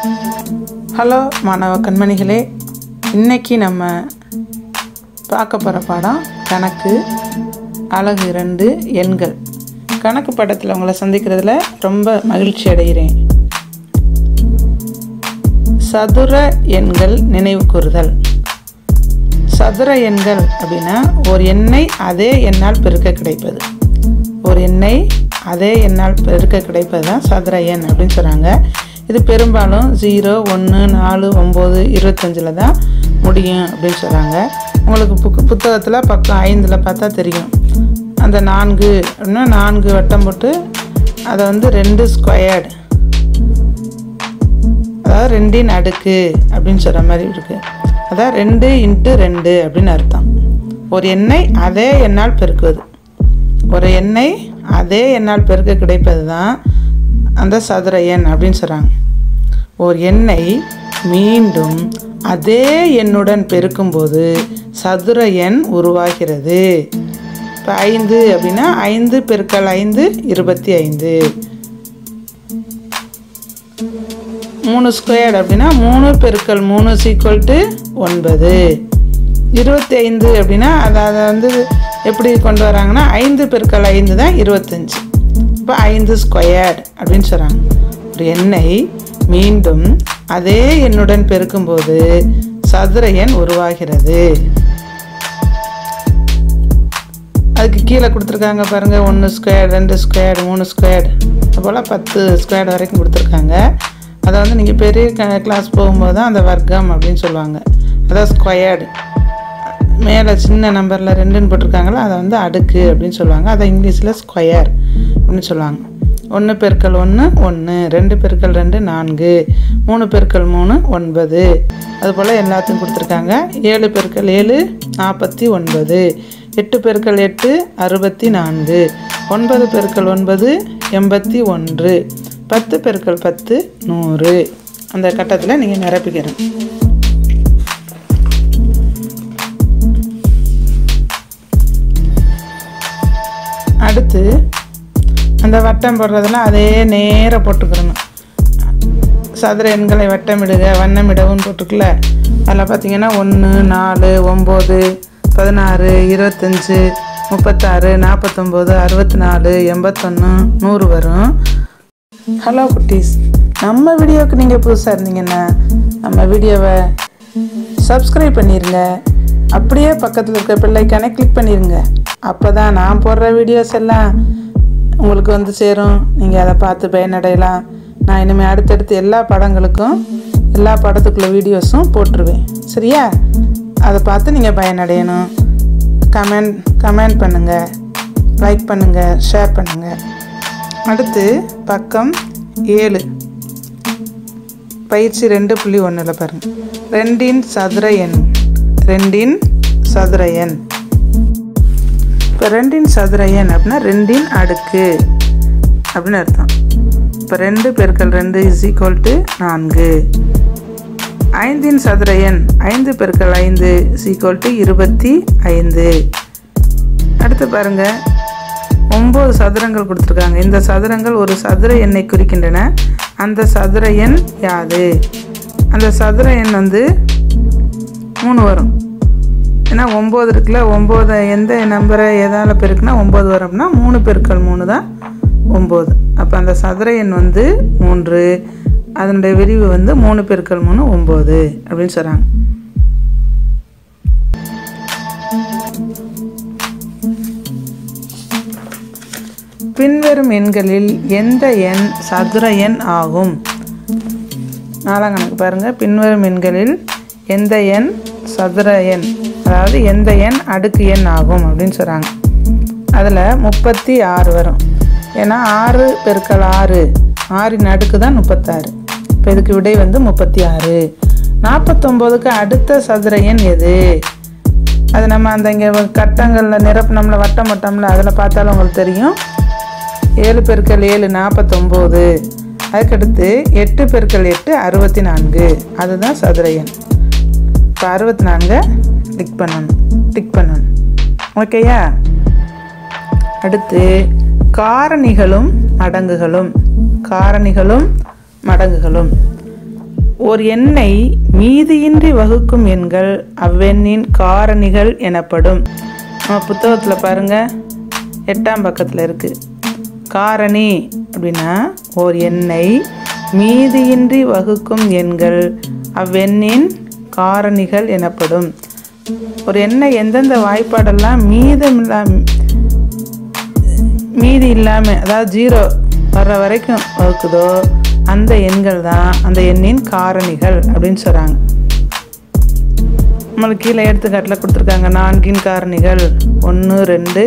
Hello மாணவ கண்மணிகளே, இன்னைக்கு நம்ம பார்க்க போகிற பாடம் கணக்கு அலகு 2 எண்கள். கணக்கு பாடத்தில் உங்களை சந்திக்கிறதுல ரொம்ப மகிழ்ச்சி அடைகிறேன். சதுர எண்கள் நினைவு கூறுதல். சதுர எண்கள் அப்படின்னா ஒரு எண்ணை அதே எண்ணால் பெருக்க கிடைப்பது. ஒரு எண்ணை அதே எண்ணால் பெருக்க கிடைப்பது தான் சதுர எண் அப்படின்னு சொல்கிறாங்க. இது பெரும்பாலும் 0, 1, 4, 9, 25 தான் முடியும் அப்படின்னு சொல்கிறாங்க. உங்களுக்கு புத்தகத்தில் பக்கம் 5 பார்த்தா தெரியும். அந்த 4 அப்படின்னா 4 வட்டம் போட்டு அதை 2 ஸ்கொயர்டு, அதாவது 2 அடுக்கு அப்படின்னு சொல்கிற மாதிரி இருக்குது. அதாவது 2 × 2 அப்படின்னு அர்த்தம். ஒரு எண்ணை அதே எண்ணால் பெருக்குவது. ஒரு எண்ணை அதே எண்ணால் பெருக்க கிடைப்பது தான் அந்த சதுர எண் அப்படின்னு சொல்கிறாங்க. ஒரு எண்ணை மீண்டும் அதே எண்ணுடன் பெருக்கும்போது சதுர எண் உருவாகிறது. இப்போ 5 அப்படின்னா 5 × 5 25. 3 ஸ்கொயர்டு அப்படின்னா 3 × 3 = 9. 25 அப்படின்னா அதை எப்படி கொண்டு வராங்கன்னா 5 × 5 தான் 25. இப்போ 5 ஸ்கொயர்டு அப்படின்னு சொல்கிறாங்க. ஒரு எண்ணை மீண்டும் அதே எண்ணுடன் பெருக்கும்போது சதுர எண் உருவாகிறது. அதுக்கு கீழே கொடுத்துருக்காங்க பாருங்கள். 1 ஸ்கொயர்டு, 2 ஸ்கொயர்டு, 3 ஸ்கொயர்டு, அதுபோல் 10 ஸ்கொயர்டு வரைக்கும் கொடுத்துருக்காங்க. அதை நீங்கள் பெரிய கிளாஸ் போகும்போது தான் அந்த வர்க்கம் அப்படின்னு சொல்லுவாங்க. அதான் ஸ்கொயர்டு. மேலே சின்ன நம்பரில் 2ன்னு போட்டிருக்காங்களோ அதை அடுக்கு அப்படின்னு சொல்லுவாங்க. அதை இங்கிலீஷில் ஸ்கொயர் அப்படின்னு சொல்லுவாங்க. 1 × 1 1, 2 × 2 4, 3 × 3 9. அதுபோல் எல்லாத்தையும் கொடுத்துருக்காங்க. 7 × 7 49, 8 × 8 64, 9 × 9 81, 10 × 10 100. அந்த கட்டத்தில் நீங்கள் நிரப்பிக்கணும். அடுத்து அந்த வட்டம் போடுறதெல்லாம் அதே நேராக போட்டுக்கிறணும். சதுர எண்களை வட்டமிடுக வண்ணமிடவும் போட்டுக்கல. அதில் பார்த்தீங்கன்னா 1, 4, 9, 16, 25, 36, 49, 64, 81, 100 வரும். ஹலோ குட்டீஸ், நம்ம வீடியோவுக்கு நீங்கள் புதுசாக இருந்தீங்கன்னா நம்ம வீடியோவை சப்ஸ்கிரைப் பண்ணிடுங்க. அப்படியே பக்கத்தில் இருக்க பெல் ஐக்கானை கிளிக் பண்ணிடுங்க. அப்போ தான் நான் போடுற வீடியோஸ் எல்லாம் உங்களுக்கு சேரும். நீங்கள் அதை பார்த்து பயனடையலாம். நான் இனிமேல் அடுத்தடுத்து எல்லா படங்களுக்கும் எல்லா படத்துக்குள்ள வீடியோஸும் போட்டுருவேன். சரியா? அதை பார்த்து நீங்கள் பயனடையணும். கமெண்ட் பண்ணுங்கள், லைக் பண்ணுங்கள், ஷேர் பண்ணுங்கள். அடுத்து பக்கம் 7 பயிற்சி 2.1 பாருங்கள். 2 சதுர எண். 2 சதுர எண். இப்போ 2 சதுர எண் அப்படின்னா 2 அடுக்கு அப்படின்னு அர்த்தம். இப்போ 2 × 2 = 4. 5 சதுர எண். 5 × 5 = 25. அடுத்து பாருங்கள், 9 சதுரங்கள் கொடுத்துருக்காங்க. இந்த சதுரங்கள் ஒரு சதுர எண்ணை குறிக்கின்றன. அந்த சதுர எண் யாது? அந்த சதுர எண் 3 வரும். ஏன்னா 9 இருக்குல்ல, 9 எந்த நம்பரை எதால் பெருக்குன்னா 9 வரும் அப்படின்னா 3 × 3 தான் 9. அப்போ அந்த சதுர எண் 3. அதனுடைய விரிவு 3 × 3 9 அப்படின்னு சொல்கிறாங்க. பின்வரும் எண்களில் எந்த எண் சதுர எண் ஆகும்? 4ஆம் கணக்கு பாருங்கள். பின்வரும் எண்களில் எந்த எண் சதுர எண், அதாவது எந்த எண் அடுக்கு எண் ஆகும் அப்படின்னு சொல்கிறாங்க. அதில் 36 வரும். ஏன்னா 6 × 6, 6 அடுக்கு தான் 36. இப்போ இதுக்கு விடை 36. 49க்கு அடுத்த சதுர எண் எது? அது நம்ம இங்கே கட்டங்களில் நிரப்பினோம்ல, வட்டம் வட்டம்ல, அதில் பார்த்தாலும் உங்களுக்கு தெரியும். 7 × 7 49. அதுக்கடுத்து 8 × 8 64. அதுதான் சதுர எண். இப்போ 64 டிக் பண்ணணும். ஓகேயா? அடுத்து காரணிகளும் மடங்குகளும். ஒரு எண்ணை மீதியின்றி வகுக்கும் எண்கள் அவ்வெண்ணின் காரணிகள் எனப்படும். நம்ம புத்தகத்தில் பாருங்கள், 8ஆம் பக்கத்தில் இருக்குது. காரணி அப்படின்னா ஒரு எண்ணை மீதியின்றி வகுக்கும் எண்கள் அவ்வெண்ணின் காரணிகள் எனப்படும். ஒரு எண்ணை எந்தெந்த வாய்ப்பாடெல்லாம் மீதி இல்லாமல், அதாவது 0 வர்ற வரைக்கும் வகுக்குதோ அந்த எண்கள் தான் அந்த எண்ணின் காரணிகள் அப்படின்னு சொல்கிறாங்க. நம்மளுக்கு கீழே எடுத்துக்காட்டில் கொடுத்துருக்காங்க. 4 காரணிகள் 1, 2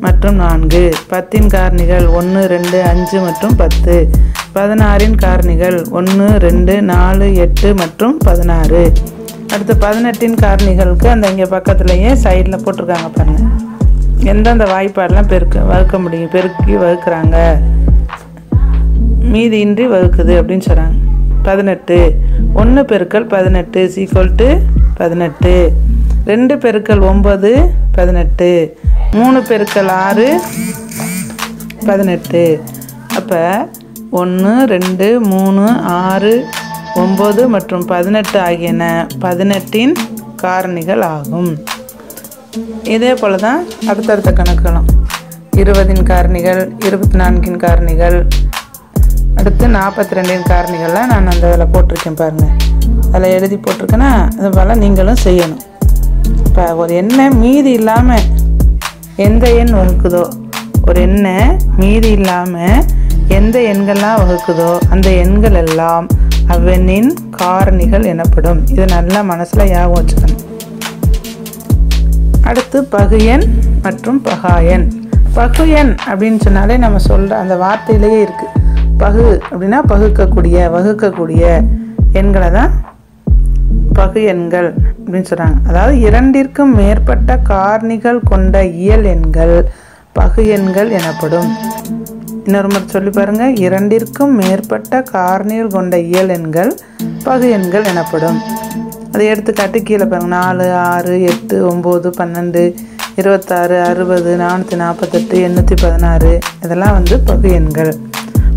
மற்றும் 4. 10 காரணிகள் 1, 2, 5 மற்றும் 10. 16 காரணிகள் 1, 2, 4, 8 மற்றும் 16. அடுத்து 18 காரணிகளுக்கு அந்த இங்கே பக்கத்துலேயே சைடில் போட்டிருக்காங்க பாருங்கள். எந்தெந்த வாய்ப்பாடெல்லாம் வகுக்க முடியும், பெருக்கி வகுக்கிறாங்க, மீதியின்றி வகுக்குது அப்படின்னு சொல்கிறாங்க. 18 1 பெருக்கல் 18 = 18. 2 பெருக்கல் 9 18. 3 பெருக்கல் 6 18. அப்போ 1, 2, 3, 6, 9 மற்றும் 18 ஆகியன 18 காரணிகள் ஆகும். இதே போல் தான் அடுத்தடுத்த கணக்குகளும் 20 காரணிகள், 24 காரணிகள், அடுத்து 42 காரணிகள்லாம் நான் அந்த இதில் போட்டிருக்கேன் பாருங்கள். அதில் எழுதி போட்டிருக்கேன்னா அது போல் நீங்களும் செய்யணும். இப்போ ஒரு எண்ணை மீதி இல்லாமல் எந்த எண் வகுக்குதோ, ஒரு எண்ணை மீதி இல்லாமல் எந்த எண்கள்லாம் வகுக்குதோ அந்த எண்கள் எல்லாம் அவ்வெண்ணின் காரணிகள் எனப்படும். இது நல்லா மனசில் ஞாபகம் வச்சுக்கணும். அடுத்து பகு எண் மற்றும் பகாயன். பகு எண் அப்படின்னு சொன்னாலே நம்ம சொல்கிற அந்த வார்த்தையிலேயே இருக்குது. பகு அப்படின்னா வகுக்கக்கூடிய எண்களை தான் பகு எண்கள் அப்படின்னு சொல்கிறாங்க. அதாவது 2ற்கும் மேற்பட்ட காரணிகள் கொண்ட இயல் எண்கள் பகு எண்கள் எனப்படும். இன்னொரு முறை சொல்லி பாருங்கள். 2ற்கும் மேற்பட்ட காரணிகள் கொண்ட இயல் எண்கள் பகு எண்கள் எனப்படும். அதை எடுத்துக்காட்டு கீழே பாருங்கள். 4, 6, 8, 9, 12, 26, 60, 448, 816 இதெல்லாம் பகு எண்கள்.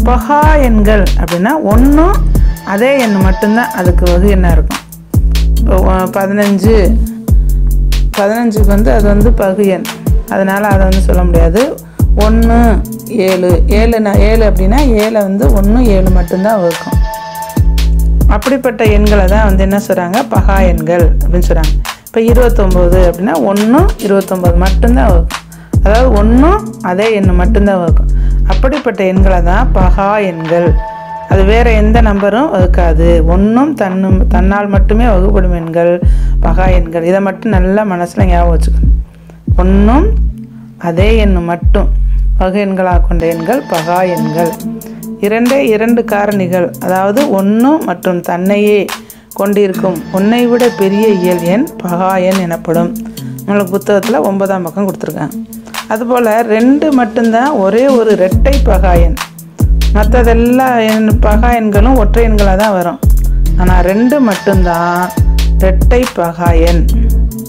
பகா எண்கள் அப்படின்னா ஒன்றும் அதே எண் மட்டும்தான் அதுக்கு வகு எண்ணாக இருக்கும். இப்போ 15க்கு அது பகு எண், அதனால் அதை சொல்ல முடியாது. 1, 7 7 அப்படின்னா 7 1, 7 மட்டும்தான் வகுக்கும். அப்படிப்பட்ட எண்களை தான் என்ன சொல்கிறாங்க, பகா எண்கள் அப்படின்னு சொல்கிறாங்க. இப்போ 29 அப்படின்னா 1, 29 மட்டும்தான் வகுக்கும். அதாவது ஒன்றும் அதே எண் மட்டும்தான் வகுக்கும். அப்படிப்பட்ட எண்களை தான் பகா எண்கள். அது வேறு எந்த நம்பரும் வகுக்காது. ஒன்றும் தன்னால் மட்டுமே வகுப்படும் எண்கள் பகா எண்கள். இதை மட்டும் நல்லா மனசில் ஞாபகம் வச்சுக்கணும். ஒன்றும் அதே எண் மட்டும் வகு எண்களாக கொண்ட எண்கள் பகா எண்கள். 2 காரணிகள், அதாவது 1 மற்றும் தன்னையே கொண்டிருக்கும் 1ஐ விட பெரிய இயல் எண் பகா எண் எனப்படும். உங்களுக்கு புத்தகத்தில் 9ஆம் பக்கம் கொடுத்துருக்காங்க. அதுபோல் 2 மட்டும்தான் ஒரே ஒரு இரட்டை பகா எண். மற்றதெல்லா பகா எண்களும் ஒற்றை எண்களாக தான் வரும். ஆனால் 2 மட்டும்தான் இரட்டை பகா எண்.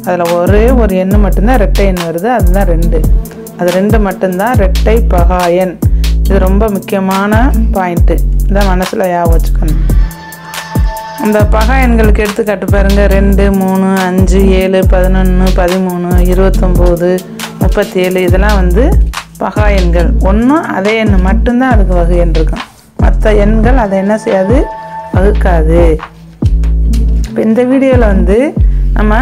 அதில் ஒரே ஒரு எண் மட்டும்தான் இரட்டை எண் வருது, அதுதான் 2. அது 2 மட்டும்தான் இரட்டை பகா எண். இது ரொம்ப முக்கியமான பாயிண்ட்டு, இதை மனசில் ஞாபகம் வச்சுக்கணும். அந்த பகா எண்களுக்கு எடுத்துக்காட்டு பாருங்கள். 2, 3, 5, 7, 11, 13, 29, 37 இதெல்லாம் பகா எண்கள். ஒன்றும் அதே எண் மட்டும்தான் அதுக்கு வகு எண் இருக்கும். மற்ற எண்கள் அதை என்ன செய்யாது, வகுக்காது. இப்போ இந்த வீடியோவில் நம்ம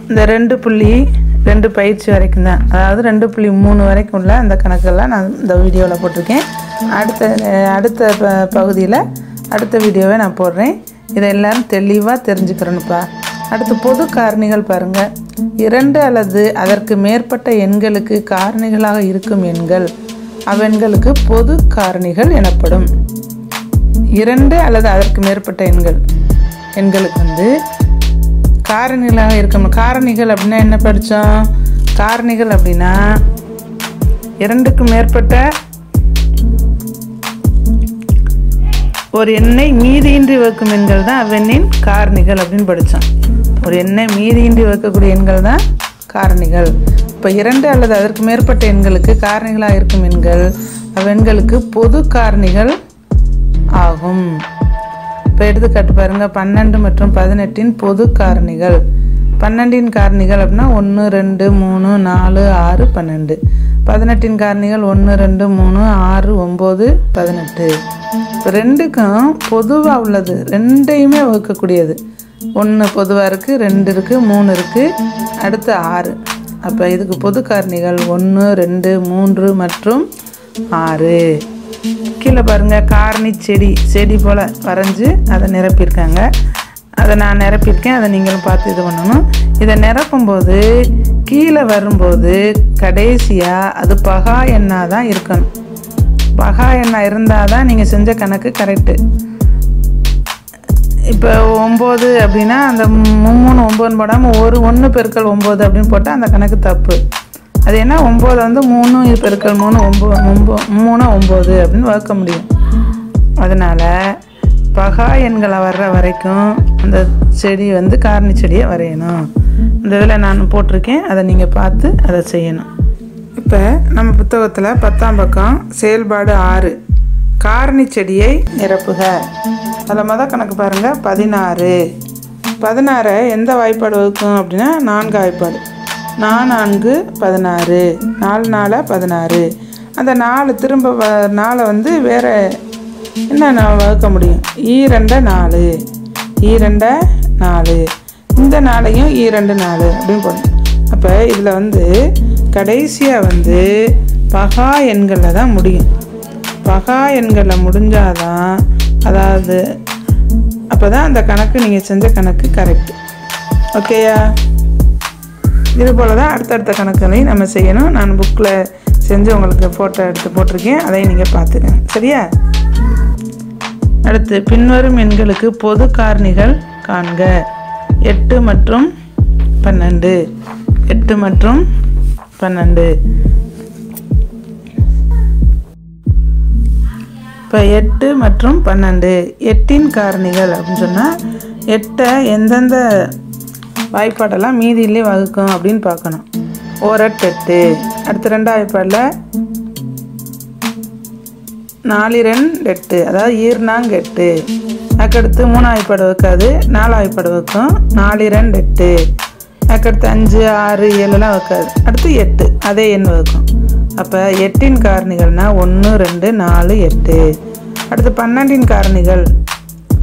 இந்த 2.2 பயிற்சி வரைக்கும் தான், அதாவது 2.3 வரைக்கும் உள்ள அந்த கணக்கெல்லாம் நான் இந்த வீடியோவில் போட்டிருக்கேன். அடுத்த பகுதியில் அடுத்த வீடியோவை நான் போடுறேன். இதை எல்லோரும் தெளிவாக தெரிஞ்சுக்கிறேன்ப்பா. அடுத்து பொது காரணிகள் பாருங்கள். 2 அல்லது அதற்கு மேற்பட்ட எண்களுக்கு காரணிகளாக இருக்கும் எண்கள் அவ்வெண்களுக்கு பொது காரணிகள் எனப்படும். 2 அல்லது அதற்கு மேற்பட்ட எண்களுக்கு காரணிகளாக இருக்கும். காரணிகள் அப்படின்னா என்ன படித்தோம்? காரணிகள் அப்படின்னா 2க்கு மேற்பட்ட ஒரு எண்ணை மீதியின்றி வகுக்கும் எண்கள் தான் அவ்வெண்ணின் காரணிகள் அப்படின்னு படித்தோம். ஒரு எண்ணை மீதியின்றி வகுக்கக்கூடிய எண்கள் தான் காரணிகள். இப்போ 2 அல்லது அதற்கு மேற்பட்ட எண்களுக்கு காரணிகளாக இருக்கும் எண்கள் அவ்வெண்களுக்கு பொது காரணிகள் ஆகும். இப்போ எடுத்துக்காட்டு பாருங்கள், 12 மற்றும் 18 பொது காரணிகள். 12 காரணிகள் அப்படின்னா 1 2 3 4 6 12. 18 காரணிகள் 1 2 3 6 9 18. இப்போ ரெண்டுக்கும் பொதுவாக உள்ளது, ரெண்டையுமே வகுக்கக்கூடியது. 1 பொதுவாக இருக்குது, 2 இருக்குது, 3 இருக்குது, அடுத்து 6. அப்போ இதுக்கு பொது காரணிகள் 1 2 3 மற்றும் 6. கீழே பாருங்கள், காரணி செடி போல் வரைஞ்சி அதை நிரப்பியிருக்காங்க. அதை நான் நிரப்பியிருக்கேன், அதை நீங்களும் பார்த்து இது பண்ணணும். இதை நிரப்பும்போது கீழே வரும்போது கடைசியாக அது பகா எண்ணாக தான் இருக்கணும். பகா எண்ணாக இருந்தால் தான் நீங்கள் செஞ்ச கணக்கு கரெக்டு. இப்போ 9 அப்படின்னா அந்த 3 9 போடாமல் 1 பெருக்கல் 9 அப்படின்னு போட்டால் அந்த கணக்கு தப்பு. அது என்ன, 9 வந்து 3 பெருக்கல் 3 9 9 அப்படின்னு வகுக்க முடியும். அதனால் பகா எண்களை வர்ற வரைக்கும் அந்த செடி வந்து காரணி செடியை வரையணும். இந்த இதில் நான் போட்டிருக்கேன், அதை நீங்கள் பார்த்து அதை செய்யணும். இப்போ நம்ம புத்தகத்தில் 10ஆம் பக்கம் செயல்பாடு 6 காரணி செடியை நிரப்புக. அதில் மொதல் கணக்கு பாருங்கள், 16. 16 எந்த வாய்ப்பாடு வகுக்கும் அப்படின்னா 4 வாய்ப்பாடு. 4 16, 4 4 16. அந்த 4 திரும்ப 4 வந்து வேறு என்ன வகுக்க முடியும், ஈ2 4, ஈ2 4, இந்த 4ஐயும் ஈ2 4 அப்படின்னு போடணும். அப்போ இதில் வந்து கடைசியாக வந்து பகா எண்களில் தான் முடியும். பகா எண்களில் முடிஞ்சாதான், அதாவது அப்போ தான் அந்த கணக்கு நீங்கள் செஞ்ச கணக்கு கரெக்டு. ஓகேயா? இது போல் தான் அடுத்தடுத்த கணக்குகளையும் நம்ம செய்யணும். நான் புக்கில் செஞ்சு உங்களுக்கு ஃபோட்டோ எடுத்து போட்டிருக்கேன், அதையும் நீங்கள் பார்த்துக்கங்க. சரியா? அடுத்து பின்வரும் எண்களுக்கு பொது காரணிகள் காண்க. 8 மற்றும் 12. 8 மற்றும் 12. இப்போ 8 மற்றும் 12 8இன் காரணிகள் அப்படின்னு சொன்னால் 8ஐ எந்தெந்த வாய்ப்பாடெல்லாம் மீதியிலே வகுக்கும் அப்படின்னு பார்க்கணும். 1 8. அடுத்து 2 வாய்ப்பாடில் 4 2 8, அதாவது ஈர்னாங்க 8. அதுக்கடுத்து 3 வாய்ப்பாடு வைக்காது, 4 வாய்ப்பாடு வைக்கும். 4 2 8. அதுக்கடுத்து 5 6 7 வைக்காது. அடுத்து 8 அதே எண் வைக்கும். அப்போ 8இன் காரணிகள்னால் 1 2 4 8. அடுத்து 12இன் காரணிகள்.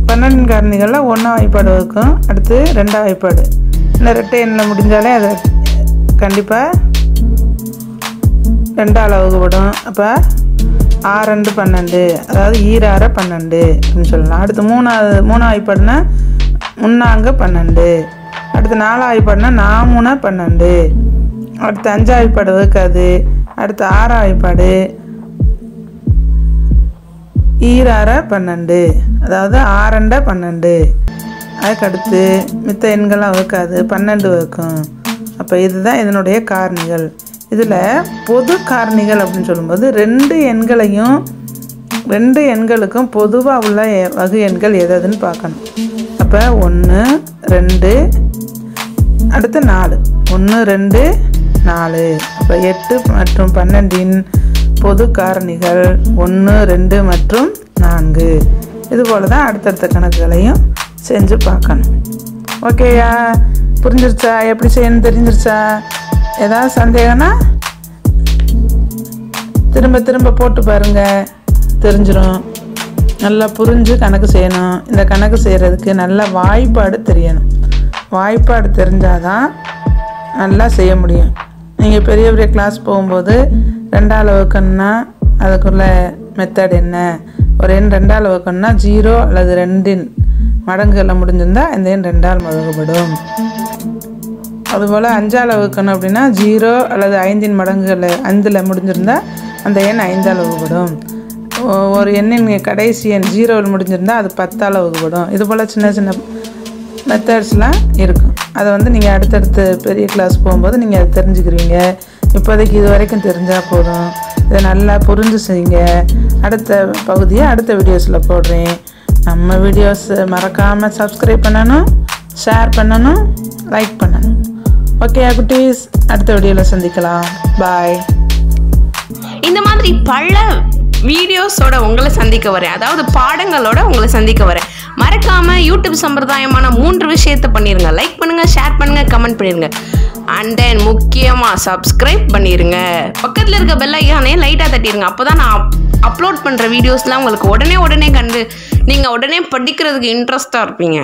12இன் காரணிகளில் 1 வாய்ப்பாடு வைக்கும். அடுத்து 2 வாய்ப்பாடு. இந்த ரெட்டை எண்ணில் முடிஞ்சாலே அது கண்டிப்பாக 2ஆல் வகுப்படும். அப்போ 6 2 12, அதாவது ஈராறு 12 அப்படின்னு சொல்லலாம். அடுத்து 3 வாய்ப்பாடுனா 3 12. அடுத்து 4 வாய்ப்பாடுனா 4 12. அடுத்து 5 வாய்ப்பாடு வைக்காது. அடுத்து 6 வாய்ப்பாடு ஈராறு 12, அதாவது 6 2 12. அதுக்கடுத்து மித்த எண்கள்லாம் வகுக்காது, 12 வகுக்கும். அப்போ இதுதான் இதனுடைய காரணிகள். இதில் பொது காரணிகள் அப்படின்னு சொல்லும்போது 2 எண்களுக்கும் பொதுவாக உள்ள வகு எண்கள் எதுன்னு பார்க்கணும். அப்போ 1 2 அடுத்து 4, 1 2 4. அப்போ 8 மற்றும் 12இன் பொது காரணிகள் 1 2 மற்றும் 4. இதுபோல் தான் அடுத்தடுத்த கணக்குகளையும் செஞ்சு பார்க்கணும். ஓகேயா? புரிஞ்சிருச்சா? எப்படி செய்யணும் தெரிஞ்சிருச்சா? ஏதாவது சந்தேகம்னா திரும்ப திரும்ப போட்டு பாருங்கள், தெரிஞ்சிடும். நல்லா புரிஞ்சு கணக்கு செய்யணும். இந்த கணக்கு செய்கிறதுக்கு நல்ல வாய்ப்பாடு தெரியணும். வாய்ப்பாடு தெரிஞ்சாதான் நல்லா செய்ய முடியும். நீங்கள் பெரிய பெரிய கிளாஸ் போகும்போது 2ஆல் வகுக்கணும்னா அதுக்குள்ள மெத்தட் என்ன, ஒரு எண் 2ஆல் வகுக்கணும்னா 0 அல்லது 2இன் மடங்குகளில் முடிஞ்சிருந்தால் இந்த எண் 2ஆல் வகுக்கப்படும். அதுபோல் 5ஆல் வகுக்கணும் அப்படின்னா 0 அல்லது 5இன் மடங்குகளில் 5இல் முடிஞ்சிருந்தால் அந்த எண் 5ஆல் வகுப்படும். ஒரு எண்ணின் கடைசி எண் 0ல் முடிஞ்சிருந்தால் அது 10ஆல் வகுப்படும். இதுபோல் சின்ன சின்ன மெத்தட்ஸ்லாம் இருக்கும். அதை வந்து நீங்கள் அடுத்தடுத்து பெரிய கிளாஸ் போகும்போது நீங்கள் அதை தெரிஞ்சுக்கிறீங்க. இப்போதைக்கு இது வரைக்கும் தெரிஞ்சால் போதும். இதை நல்லா புரிஞ்சு செய்யுங்க. அடுத்த பகுதியை அடுத்த வீடியோஸில் போடுறேன். நம்ம வீடியோஸ் மறக்காமல் சப்ஸ்கிரைப் பண்ணணும், ஷேர் பண்ணணும், லைக் பண்ணணும். ஓகே குட்டீஸ், அடுத்த வீடியோவில் சந்திக்கலாம். பாய். இந்த மாதிரி பல வீடியோஸோட உங்களை சந்திக்க வரேன், அதாவது பாடங்களோட உங்களை சந்திக்க வரேன். மறக்காம யூடியூப் சம்பிரதாயமான 3 விஷயத்தை பண்ணிருங்க. லைக் பண்ணுங்க, ஷேர் பண்ணுங்க, கமெண்ட் பண்ணிருங்க. அண்ட் தென் முக்கியமா சப்ஸ்கிரைப் பண்ணிருங்க. பக்கத்துல இருக்க பெல் ஐகானே லைட்டா தட்டிருங்க. அப்பதான் நான் அப்லோட் பண்ற வீடியோஸ்லாம் உங்களுக்கு உடனே கண்டு நீங்க உடனே படிக்கிறதுக்கு இன்ட்ரெஸ்டா இருப்பீங்க.